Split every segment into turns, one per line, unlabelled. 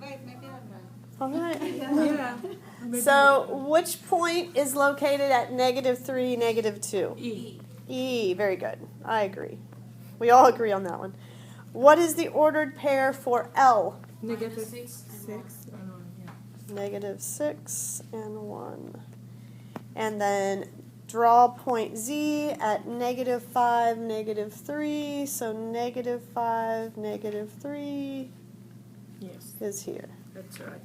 Wait, maybe I'm right.
All right.
Yeah.
So which point is located at -3, -2?
E.
E, very good. I agree. We all agree on that one. What is the ordered pair for L?
Negative
-6 and
6 and 1. Yeah.
-6 and 1. And then draw point Z at -5, -3. So -5, -3
Yes,
is here.
that's right.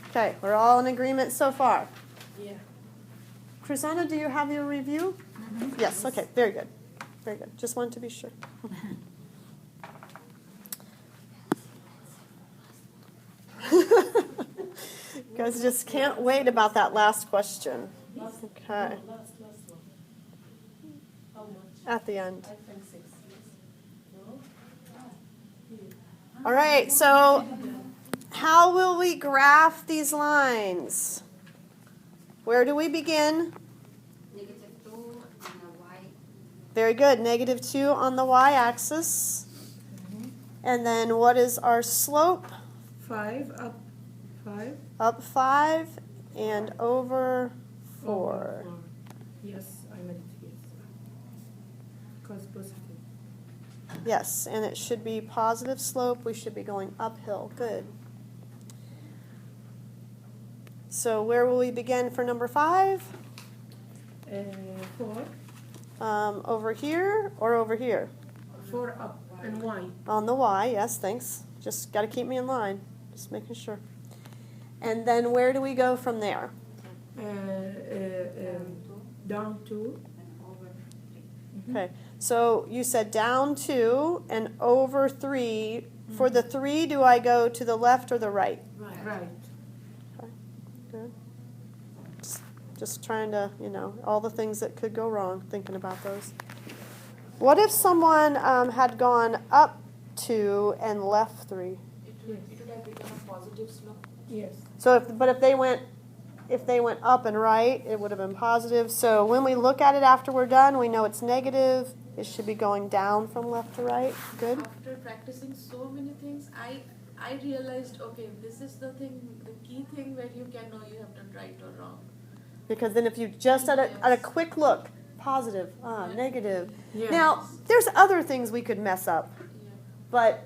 Okay, we're all in agreement so far.
Yeah.
Chrisana, do you have your review? Yes, okay, very good. Very good. Just wanted to be sure. You guys just can't wait about that last question. Okay. At the end. All right, so how will we graph these lines? Where do we begin?
-2 and a y.
Very good. -2 on the y-axis. And then what is our slope?
5 up 5.
Up 5 and over 4.
Yes, I meant yes. Because positive.
Yes, and it should be positive slope. We should be going uphill. Good. So where will we begin for number 5?
4.
Over here or over here?
4 up and y.
On the y, yes, thanks. Just got to keep me in line. Just making sure. And then where do we go from there?
Down 2.
And over 3.
Okay, so you said down 2 and over 3. For the 3, do I go to the left or the right?
Right.
Good. Just trying to, all the things that could go wrong, thinking about those. What if someone had gone up 2 and left 3?
It would have become a positive slope.
Yes.
So, if they went up and right, it would have been positive. So when we look at it after we're done, we know it's negative. It should be going down from left to right. Good.
After practicing so many things, I realized, okay, this is the key thing where you can know you have done right or wrong.
Because then if you just at a quick look, positive, negative.
Yes.
Now, there's other things we could mess up,
Yeah.
but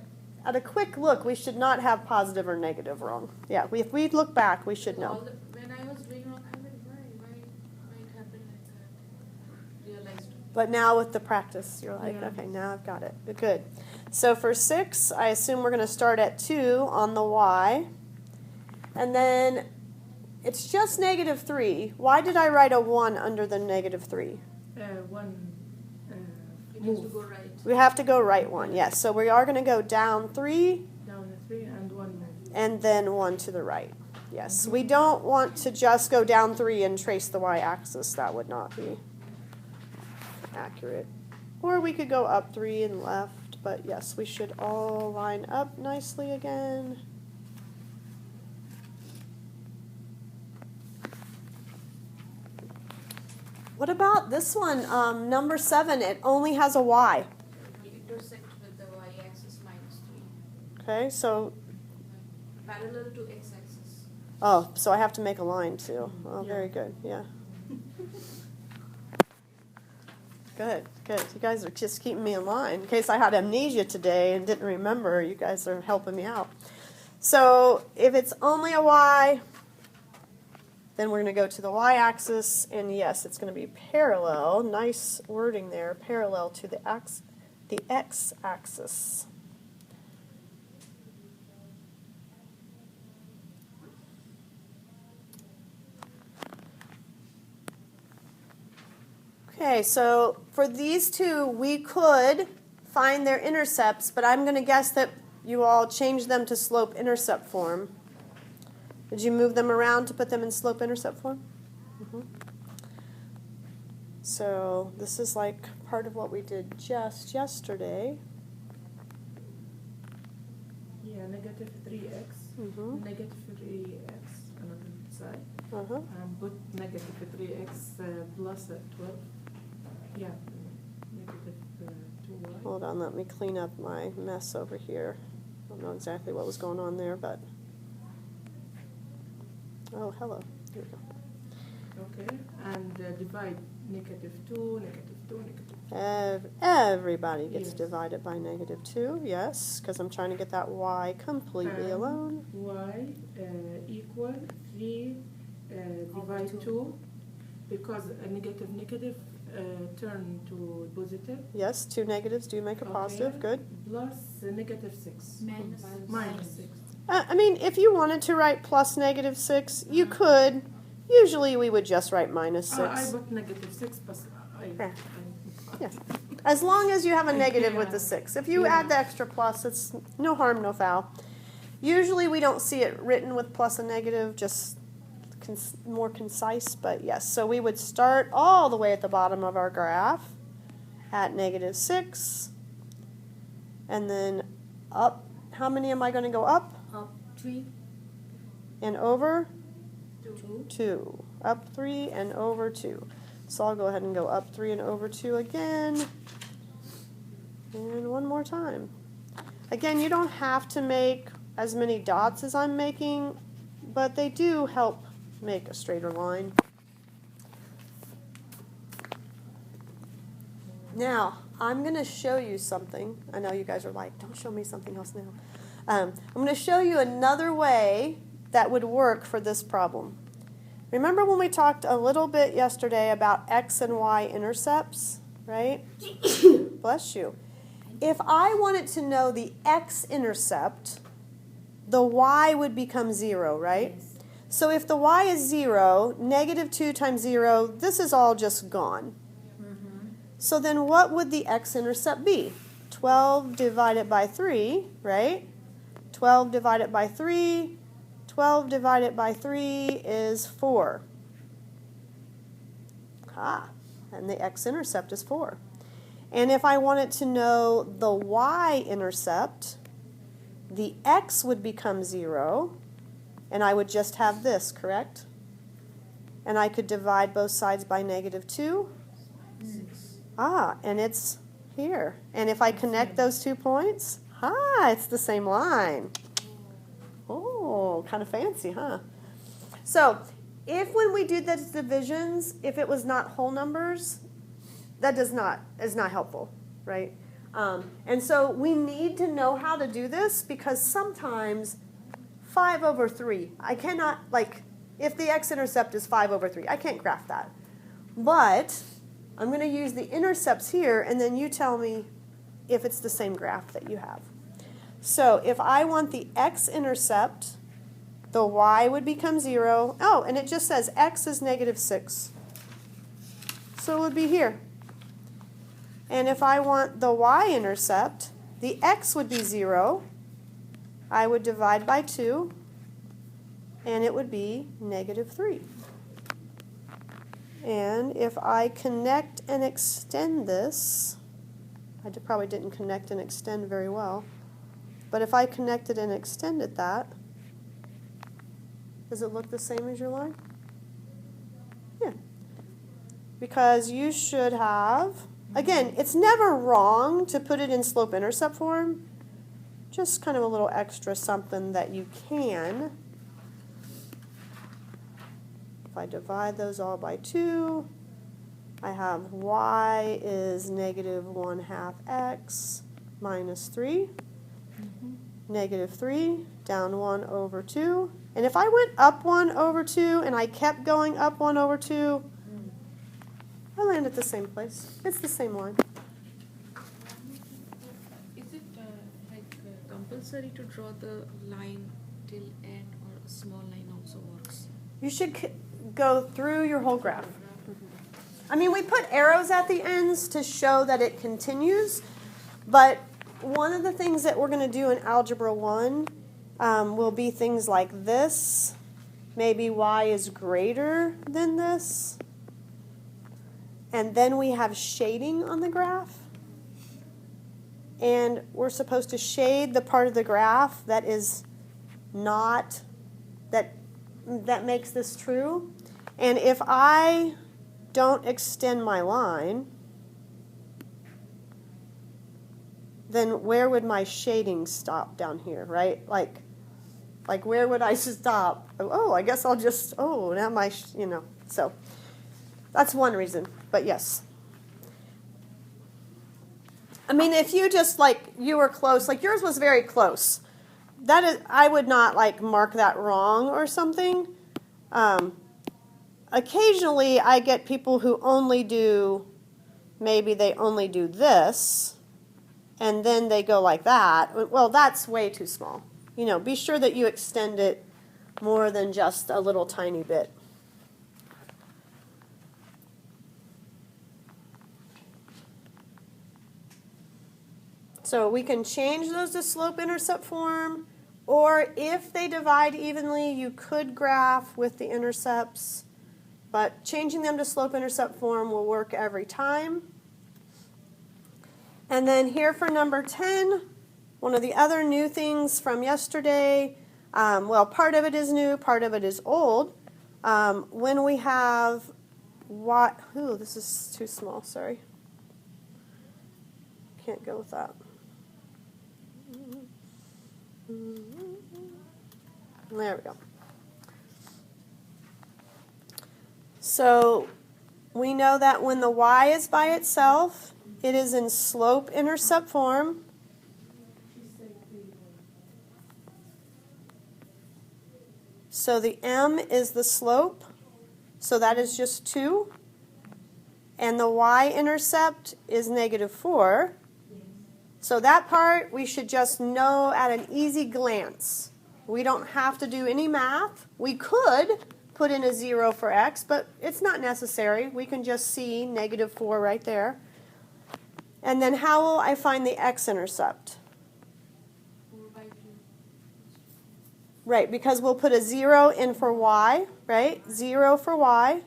at a quick look, we should not have positive or negative wrong. Yeah, if we look back, we should know.
When I was doing wrong, I mean, why it happened like that? Realized.
But now with the practice, you're like,
Yeah.
okay, now I've got it. Good. So for 6, I assume we're going to start at 2 on the y. And then it's just -3. Why did I write a 1 under the -3?
1.
It has to
Move.
go right.
We have to go right 1, yes. So we are going to go down 3
Down 3 and 1 move.
and then 1 to the right. Yes, we don't want to just go down 3 and trace the y-axis. That would not be accurate. Or we could go up 3 and left, but yes, we should all line up nicely again. What about this one, number 7? It only has a y.
Intersect with the y-axis -3.
Okay, so,
Parallel to x-axis.
oh, so I have to make a line too. Oh,
Yeah.
very good, yeah. Good, good. You guys are just keeping me in line. In case I had amnesia today and didn't remember, you guys are helping me out. So if it's only a y, then we're going to go to the y-axis, and yes, it's going to be parallel. Nice wording there, parallel to the x-axis. Okay, so for these two, we could find their intercepts, but I'm going to guess that you all changed them to slope-intercept form. Did you move them around to put them in slope-intercept form? Mm-hmm. So this is like part of what we did just yesterday.
Yeah, -3x.
Mm-hmm.
-3x another side.
Uh-huh.
And put -3x plus 12. Yeah, -2y.
Hold on, let me clean up my mess over here. I don't know exactly what was going on there, but Oh, hello. Here we go.
Okay, and divide negative 2, negative 2, negative 2.
Everybody gets
Yes.
divided by negative 2, yes, because I'm trying to get that y completely
And
alone.
Y equal 3 divide 2, because a negative negative turn to positive.
Yes, 2 negatives do make a positive,
Okay.
good.
Plus negative 6.
Minus.
Minus 6.
I mean, if you wanted to write plus negative 6, you could. Usually we would just write minus 6.
I put negative 6, but
Yeah. Yeah. As long as you have a negative with
Yeah.
the 6. If you
Yeah.
add the extra plus, it's no harm, no foul. Usually we don't see it written with plus and negative, just more concise, but yes. So we would start all the way at the bottom of our graph at negative 6. And then up, how many am I going to go up?
Up 3,
And over?
2.
2. Up 3 and over 2. So I'll go ahead and go up 3 and over 2 again. And one more time. Again, you don't have to make as many dots as I'm making, but they do help make a straighter line. Now, I'm going to show you something. I know you guys are like, don't show me something else now. I'm going to show you another way that would work for this problem. Remember when we talked a little bit yesterday about x and y intercepts, right? Bless you. If I wanted to know the x-intercept, the y would become 0, right?
Yes.
So if the y is 0, negative 2 times 0, this is all just gone. So then what would the x-intercept be? 12 divided by 3, right? 12 divided by 3, 12 divided by 3 is 4. And the x-intercept is 4. And if I wanted to know the y-intercept, the x would become 0, and I would just have this, correct? And I could divide both sides by negative 2. And it's here. And if I connect those 2 points, it's the same line. Oh, kind of fancy, huh? So, if when we do those divisions, if it was not whole numbers, that is not helpful, right? And so we need to know how to do this because sometimes 5 over 3, I cannot, if the x-intercept is 5 over 3, I can't graph that. But I'm going to use the intercepts here, and then you tell me if it's the same graph that you have. So if I want the x-intercept, the y would become 0. Oh, and it just says x is negative 6. So it would be here. And if I want the y-intercept, the x would be 0. I would divide by 2, and it would be negative 3. And if I connect and extend this, I probably didn't connect and extend very well, but if I connected and extended that, does it look the same as your line? Yeah. Because you should have, again, it's never wrong to put it in slope-intercept form, just kind of a little extra something that you can. If I divide those all by 2, I have y is negative 1/2 x minus 3. Negative 3, down 1 over 2. And if I went up 1 over 2 and I kept going up 1 over 2, I land at the same place. It's the same line.
Is it compulsory to draw the line till end, or a small line also works?
You should go through your whole graph. I mean, we put arrows at the ends to show that it continues, but one of the things that we're going to do in Algebra 1 will be things like this. Maybe y is greater than this. And then we have shading on the graph. And we're supposed to shade the part of the graph that is not, that makes this true. And if I don't extend my line, then where would my shading stop down here, right? Like, where would I stop? Oh, I guess I'll just, now so that's one reason, but yes. I mean, if you just, you were close, yours was very close. That is, I would not, mark that wrong or something. Occasionally, I get people who maybe they only do this, and then they go like that. Well, that's way too small. Be sure that you extend it more than just a little tiny bit. So we can change those to slope-intercept form, or if they divide evenly, you could graph with the intercepts, but changing them to slope-intercept form will work every time. And then here for number 10, one of the other new things from yesterday, part of it is new, part of it is old. When we have this is too small, sorry. Can't go with that. There we go. So we know that when the y is by itself, it is in slope-intercept form. So the m is the slope, so that is just 2. And the y-intercept is -4. So that part we should just know at an easy glance. We don't have to do any math. We could put in a 0 for x, but it's not necessary. We can just see -4 right there. And then how will I find the x-intercept?
4/2.
Right, because we'll put a 0 in for y, right? 0 for y.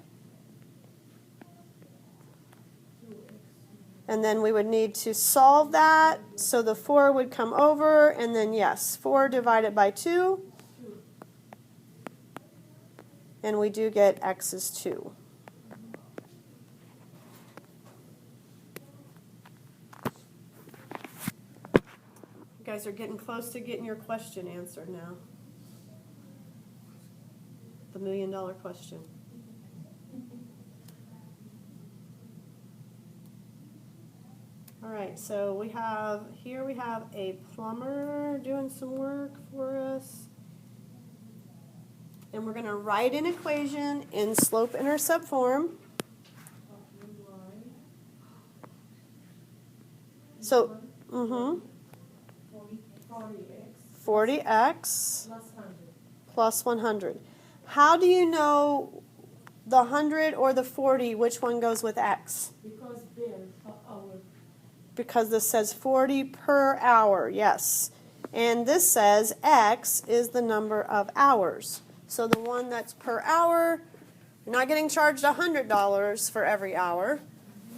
And then we would need to solve that. So the 4 would come over, and then yes, 4 divided by 2. And we do get x is 2. You guys are getting close to getting your question answered now. The $1 million question. All right, so we have a plumber doing some work for us. And we're going to write an equation in slope-intercept form. So, 40x plus 100. How do you know the 100 or the 40, which one goes with x?
Because they're per hour.
Because this says 40 per hour, yes. And this says x is the number of hours. So the one that's per hour, you're not getting charged $100 for every hour.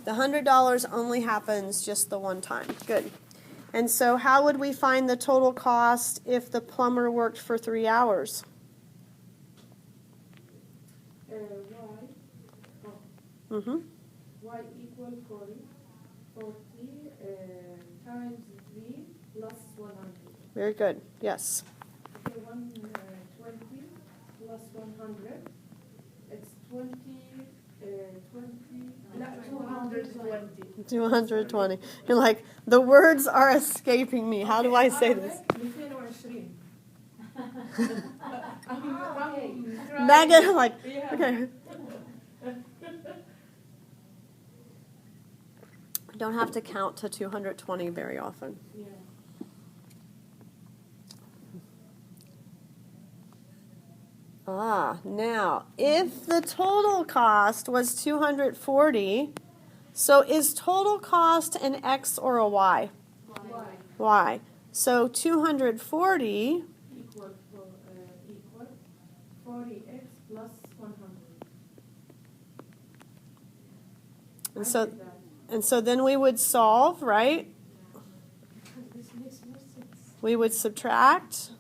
The $100 only happens just the one time. Good. And so how would we find the total cost if the plumber worked for 3 hours?
Y equal 40. 40 times 3 plus 100.
Very good. Yes.
Okay, 120 plus 100. It's 220.
220. You're like, the words are escaping me. How do I say this?
220.
Megan, like,
Yeah.
okay. I don't have to count to 220 very often.
Yeah.
Now, if the total cost was 240, so is total cost an X or a Y?
Y
Y. So 240,
equal 40x plus 100.
and so then we would solve, right?
This makes more sense.
We would subtract.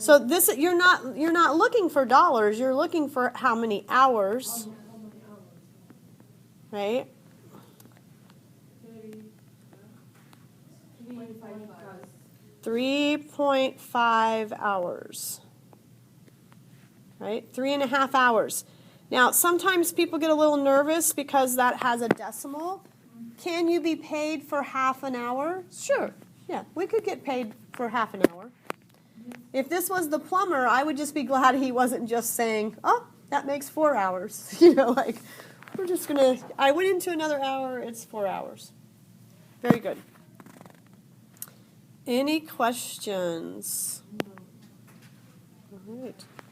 So this you're not looking for dollars, you're looking for how many hours,
How many hours?
right?
30, 3
3.5 hours. Right? 3.5 hours. Now, sometimes people get a little nervous because that has a decimal. Can you be paid for half an hour? Sure. Yeah, we could get paid for half an hour. If this was the plumber, I would just be glad he wasn't just saying, oh, that makes 4 hours. You know, like, we're just going to, I went into another hour, it's 4 hours. Very good. Any questions? All right.